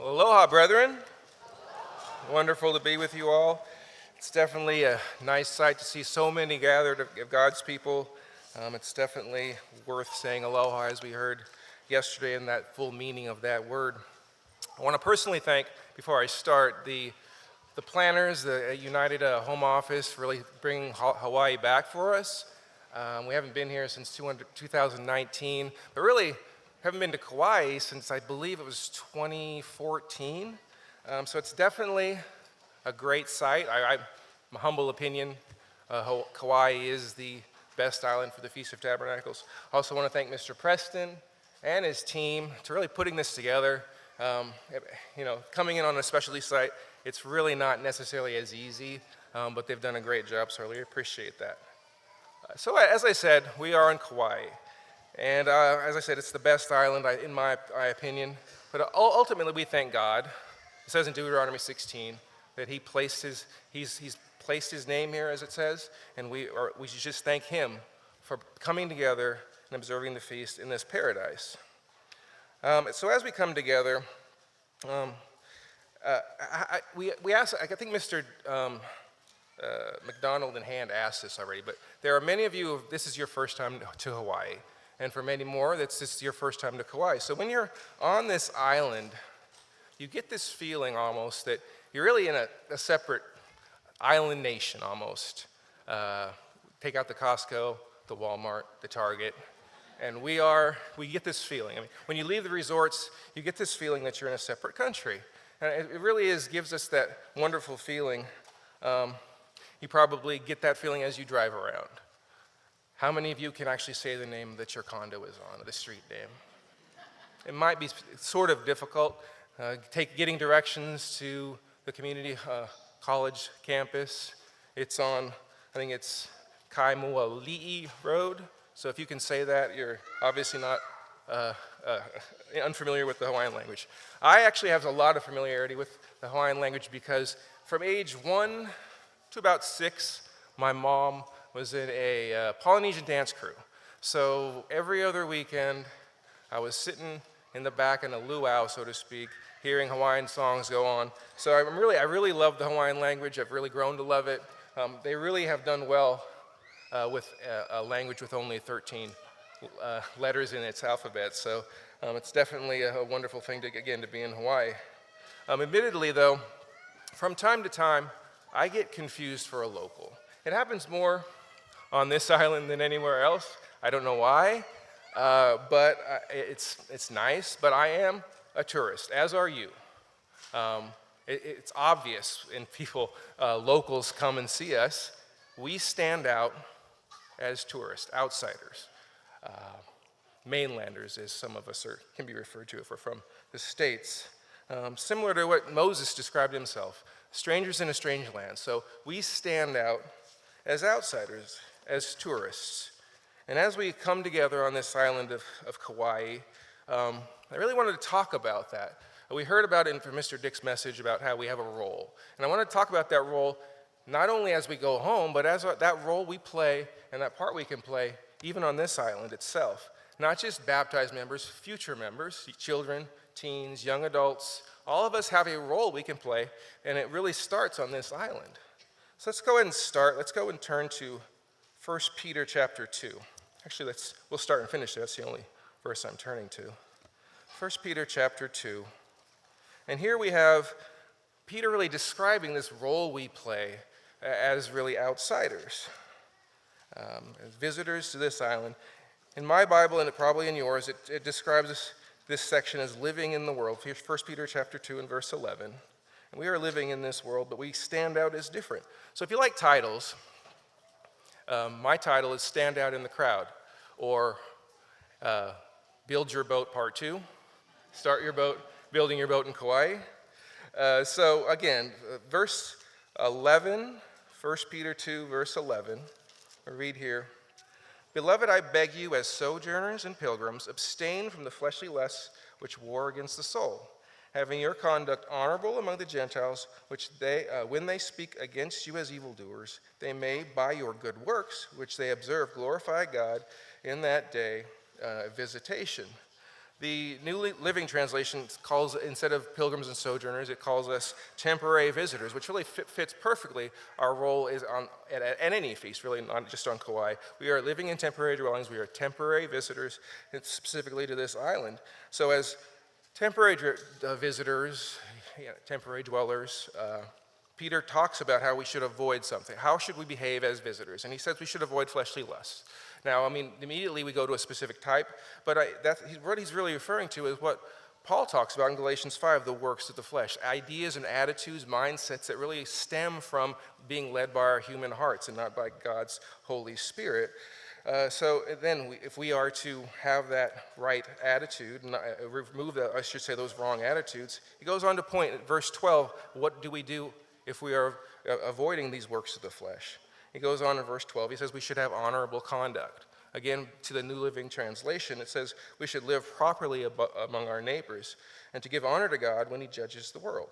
Well, aloha, brethren. Wonderful to be with you all. It's definitely a nice sight to see so many gathered of God's people. It's definitely worth saying aloha, as we heard yesterday, in that full meaning of that word. I want to personally thank, before I start, the planners, the United Home Office, for really bringing Hawaii back for us. We haven't been here since 2019, but really haven't been to Kauai since I believe it was 2014. So it's definitely a great site. My humble opinion, Kauai is the best island for the Feast of Tabernacles. I also want to thank Mr. Preston and his team to really putting this together. Coming in on a specialty site, it's really not necessarily as easy, but they've done a great job, so I really appreciate that. So as I said, we are in Kauai. And as I said, it's the best island, in my opinion. But ultimately, we thank God. It says in Deuteronomy 16 that He's placed His name here, as it says, and we should just thank Him for coming together and observing the feast in this paradise. So as we come together, we asked. I think Mr. McDonald and Hand asked this already, but there are many of you. This is your first time to Hawaii. And for many more, this is your first time to Kauai. So when you're on this island, you get this feeling almost that you're really in a separate island nation almost. Take out the Costco, the Walmart, the Target, and we get this feeling. I mean, when you leave the resorts, you get this feeling that you're in a separate country. And it really gives us that wonderful feeling. You probably get that feeling as you drive around. How many of you can actually say the name that your condo is on, the street name? It might be sort of difficult. Getting directions to the community college campus. It's on, I think it's Kaimuali'i Road. So if you can say that, you're obviously not unfamiliar with the Hawaiian language. I actually have a lot of familiarity with the Hawaiian language because from age 1 to about 6, my mom was in a Polynesian dance crew. So every other weekend, I was sitting in the back in a luau, so to speak, hearing Hawaiian songs go on. So I really love the Hawaiian language. I've really grown to love it. They really have done well with a language with only 13 letters in its alphabet. So it's definitely a wonderful thing to be in Hawaii. Admittedly, though, from time to time, I get confused for a local. It happens more on this island than anywhere else. I don't know why, but it's nice. But I am a tourist, as are you. It's obvious when locals come and see us, we stand out as tourists, outsiders, mainlanders, as some of us can be referred to if we're from the States. Similar to what Moses described himself, strangers in a strange land. So we stand out as outsiders, as tourists. And as we come together on this island of Kauai, I really wanted to talk about that. We heard about it from Mr. Dick's message about how we have a role. And I want to talk about that role not only as we go home, but as that role we play and that part we can play even on this island itself. Not just baptized members, future members, children, teens, young adults. All of us have a role we can play, and it really starts on this island. So let's go ahead and start. Let's go and turn to 1 Peter chapter 2. Actually, we'll start and finish there. That's the only verse I'm turning to. 1 Peter chapter 2. And here we have Peter really describing this role we play as really outsiders, as visitors to this island. In my Bible, and probably in yours, it describes this section as living in the world. 1 Peter chapter 2 and verse 11. And we are living in this world, but we stand out as different. So if you like titles, my title is Stand Out in the Crowd, or Build Your Boat Part 2, Start Your Boat, Building Your Boat in Kauai. So again, verse 11, 1 Peter 2, verse 11, I read here, Beloved, I beg you, as sojourners and pilgrims, abstain from the fleshly lusts which war against the soul, having your conduct honorable among the Gentiles, which when they speak against you as evildoers, they may, by your good works, which they observe, glorify God in that day, visitation. The New Living Translation calls, instead of pilgrims and sojourners, it calls us temporary visitors, which really fits perfectly our role is at any feast, really not just on Kauai. We are living in temporary dwellings. We are temporary visitors, specifically to this island. So as temporary visitors, temporary dwellers, Peter talks about how we should avoid something. How should we behave as visitors? And he says we should avoid fleshly lusts. Now, immediately we go to a specific type, but what he's really referring to is what Paul talks about in Galatians 5, the works of the flesh, ideas and attitudes, mindsets that really stem from being led by our human hearts and not by God's Holy Spirit. So then, if we are to have that right attitude, and remove those wrong attitudes, he goes on to point at verse 12, what do we do if we are avoiding these works of the flesh? He goes on in verse 12, he says we should have honorable conduct. Again, to the New Living Translation, it says we should live properly among our neighbors and to give honor to God when he judges the world.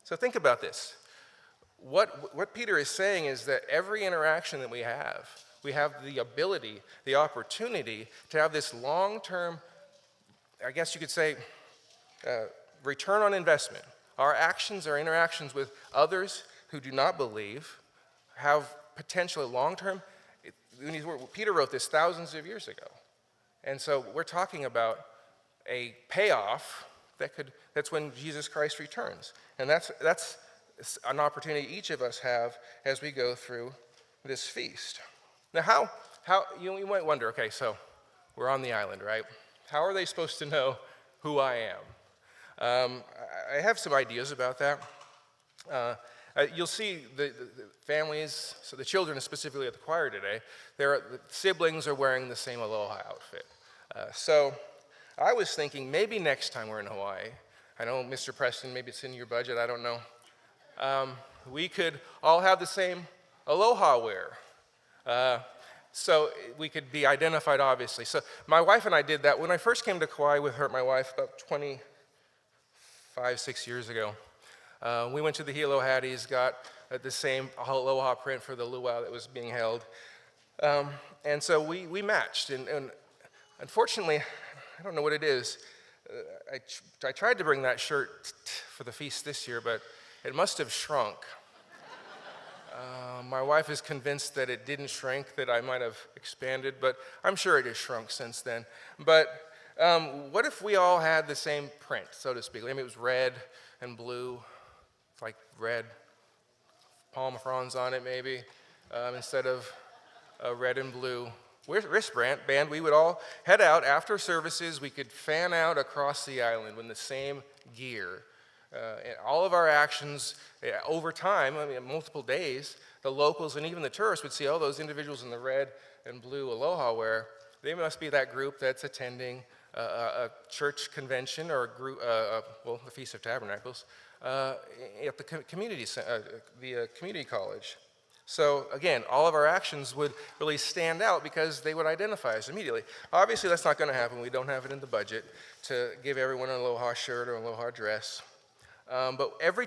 So think about this. What Peter is saying is that every interaction that we have the ability, the opportunity to have this long-term, I guess you could say, return on investment. Our actions, our interactions with others who do not believe have potentially long-term. Peter wrote this thousands of years ago. And so we're talking about a payoff that's when Jesus Christ returns. And that's an opportunity each of us have as we go through this feast. Now how you might wonder, okay, so we're on the island, right? How are they supposed to know who I am? I have some ideas about that. You'll see the families, so the children specifically at the choir today, the siblings are wearing the same aloha outfit. So I was thinking maybe next time we're in Hawaii, I know Mr. Preston, maybe it's in your budget, I don't know, we could all have the same aloha wear. So we could be identified, obviously. So my wife and I did that. When I first came to Kauai with my wife about 6 years ago, we went to the Hilo Hatties, got the same aloha print for the luau that was being held. And so we matched. And unfortunately, I don't know what it is. I tried to bring that shirt for the feast this year, but it must have shrunk. My wife is convinced that it didn't shrink, that I might have expanded, but I'm sure it has shrunk since then. But what if we all had the same print, so to speak? Maybe it was red and blue, like red palm fronds on it maybe, instead of red and blue wristband. We would all head out after services. We could fan out across the island in the same gear. And all of our actions over time, multiple days, the locals and even the tourists would see, oh, those individuals in the red and blue aloha wear, they must be that group that's attending a church convention or a group, the Feast of Tabernacles, at the community college. So again, all of our actions would really stand out because they would identify us immediately. Obviously, that's not going to happen. We don't have it in the budget to give everyone an aloha shirt or an aloha dress. But every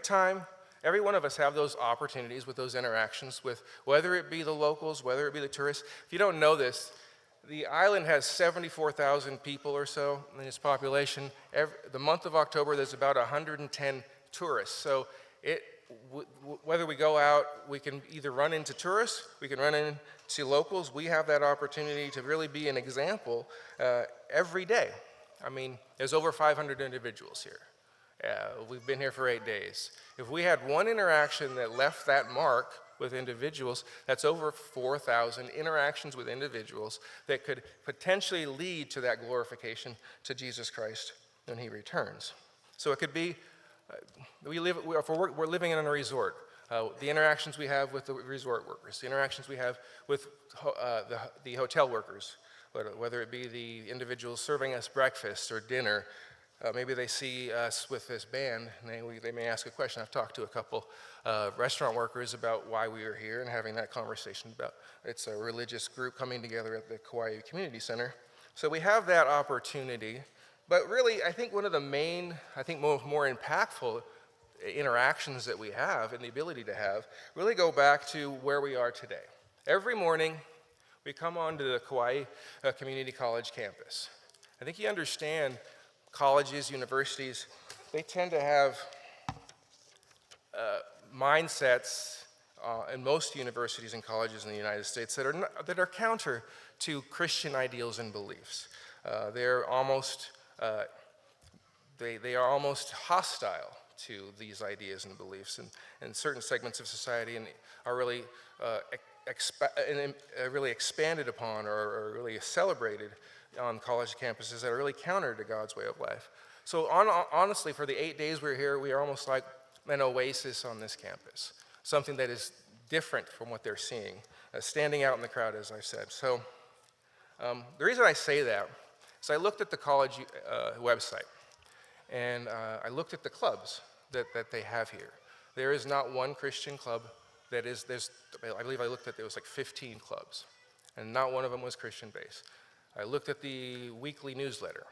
one of us have those opportunities with those interactions with, whether it be the locals, whether it be the tourists. If you don't know this, the island has 74,000 people or so in its population. The month of October, there's about 110 tourists. So whether we go out, we can either run into tourists, we can run into locals. We have that opportunity to really be an example every day. There's over 500 individuals here. We've been here for 8 days. If we had one interaction that left that mark with individuals, that's over 4,000 interactions with individuals that could potentially lead to that glorification to Jesus Christ when he returns. So it could be, we're living in a resort. The interactions we have with the resort workers, the interactions we have with the hotel workers, whether it be the individuals serving us breakfast or dinner. Maybe they see us with this band, and they may ask a question. I've talked to a couple restaurant workers about why we are here and having that conversation about it's a religious group coming together at the Kauai Community Center. So we have that opportunity. But really, I think one of the main, more impactful interactions that we have and the ability to have really go back to where we are today. Every morning, we come onto the Kauai Community College campus. I think you understand colleges, universities, they tend to have mindsets in most universities and colleges in the United States that are counter to Christian ideals and beliefs. They're almost they are almost hostile to these ideas and beliefs, and certain segments of society and are really really expanded upon or really celebrated on college campuses that are really counter to God's way of life. So honestly, for the 8 days we're here, we are almost like an oasis on this campus, something that is different from what they're seeing, standing out in the crowd, as I said. So the reason I say that is I looked at the college website, and I looked at the clubs that they have here. There is not one Christian club that is, I believe I looked at, there was like 15 clubs, and not one of them was Christian-based. I looked at the weekly newsletter.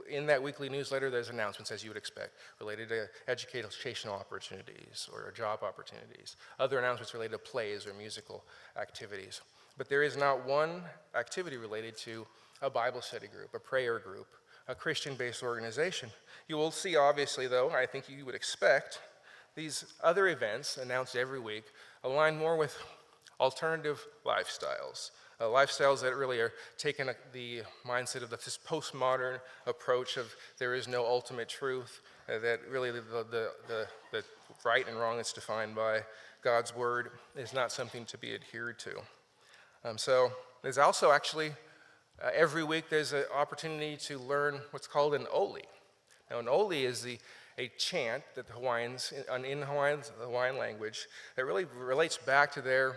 In that weekly newsletter, there's announcements, as you would expect, related to educational opportunities or job opportunities, other announcements related to plays or musical activities. But there is not one activity related to a Bible study group, a prayer group, a Christian-based organization. You will see, obviously, though, I think you would expect, these other events announced every week align more with alternative lifestyles, lifestyles that really are taking the mindset of this postmodern approach of there is no ultimate truth, that really the right and wrong that's defined by God's word is not something to be adhered to. So there's also actually, every week there's an opportunity to learn what's called an oli. Now an oli is a chant that the Hawaiians, in the Hawaiian language, that really relates back to their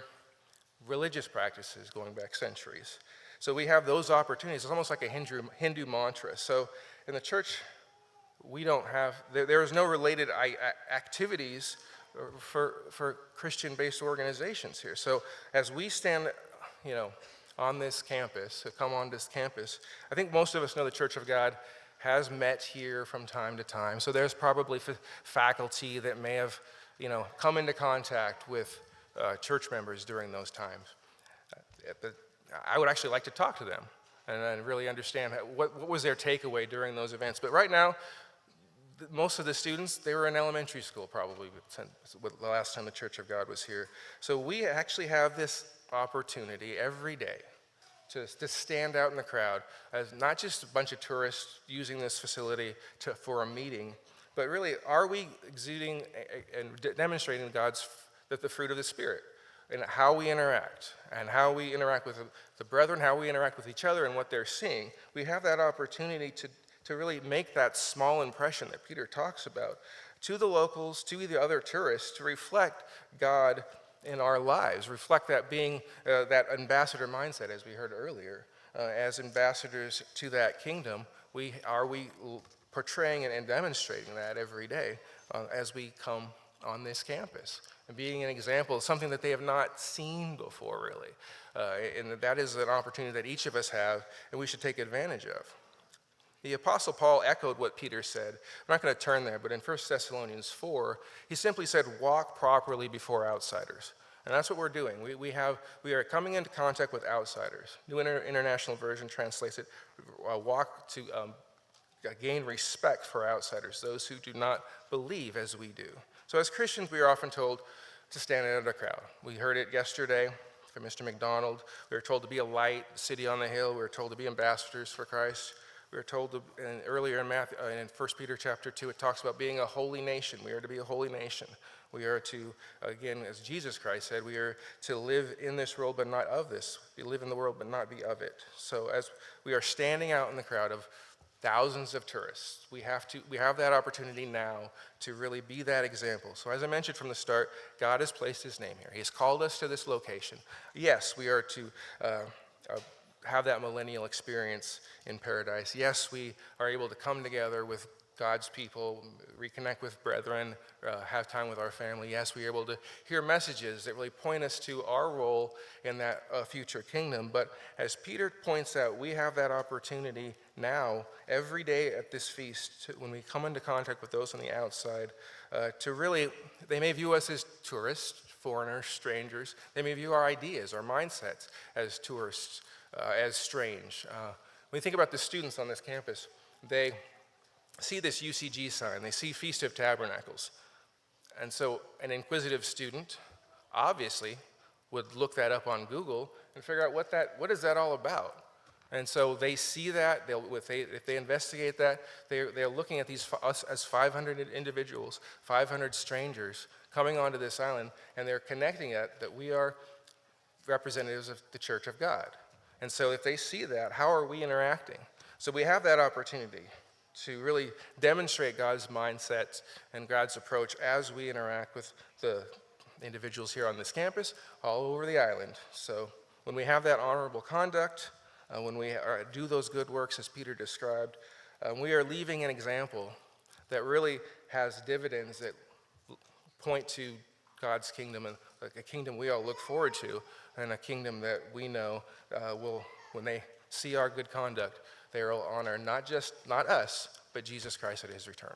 religious practices going back centuries. So we have those opportunities. It's almost like a Hindu mantra. So in the church, we don't have, there is no related activities for Christian-based organizations here. So as we stand, on this campus, come on this campus, I think most of us know the Church of God has met here from time to time. So there's probably faculty that may have, come into contact with church members during those times. But I would actually like to talk to them and really understand what was their takeaway during those events. But right now, most of the students, they were in elementary school probably the last time the Church of God was here. So we actually have this opportunity every day to stand out in the crowd as not just a bunch of tourists using this facility for a meeting, but really, are we exuding and demonstrating the fruit of the Spirit and how we interact with the brethren, how we interact with each other and what they're seeing? We have that opportunity to really make that small impression that Peter talks about to the locals, to the other tourists, to reflect God in our lives, reflect that being that ambassador mindset, as we heard earlier. As ambassadors to that kingdom, are we portraying and demonstrating that every day as we come on this campus, and being an example of something that they have not seen before, really. And that is an opportunity that each of us have, and we should take advantage of. The Apostle Paul echoed what Peter said. I'm not going to turn there, but in 1 Thessalonians 4, he simply said, walk properly before outsiders. And that's what we're doing. We are coming into contact with outsiders. New International Version translates it, walk to gain respect for outsiders, those who do not believe as we do. So as Christians, we are often told to stand out of the crowd. We heard it yesterday from Mr. McDonald. We were told to be a light, city on the hill. We were told to be ambassadors for Christ. We were told earlier in 1 Peter chapter 2, it talks about being a holy nation. We are to be a holy nation. We are to, again, as Jesus Christ said, we are to live in this world but not of this. We live in the world but not be of it. So as we are standing out in the crowd of thousands of tourists, we have that opportunity now to really be that example. So as I mentioned from the start, God has placed his name here. He has called us to this location. Yes, we are to have that millennial experience in paradise. Yes, we are able to come together with God's people, reconnect with brethren, have time with our family. Yes, we are able to hear messages that really point us to our role in that future kingdom. But as Peter points out, we have that opportunity now, every day at this feast, when we come into contact with those on the outside, to really, they may view us as tourists, foreigners, strangers. They may view our ideas, our mindsets as tourists, as strange. When you think about the students on this campus, they see this UCG sign, they see Feast of Tabernacles. And so an inquisitive student obviously would look that up on Google and figure out what is that all about. And so they see that, if they investigate that, they're looking at us as 500 individuals, 500 strangers coming onto this island, and they're connecting it that we are representatives of the Church of God. And so if they see that, how are we interacting? So we have that opportunity to really demonstrate God's mindset and God's approach as we interact with the individuals here on this campus, all over the island. So when we have that honorable conduct, when we do those good works as Peter described, we are leaving an example that really has dividends that point to God's kingdom, and a kingdom we all look forward to, and a kingdom that we know will, when they see our good conduct, they will honor not us, but Jesus Christ at his return.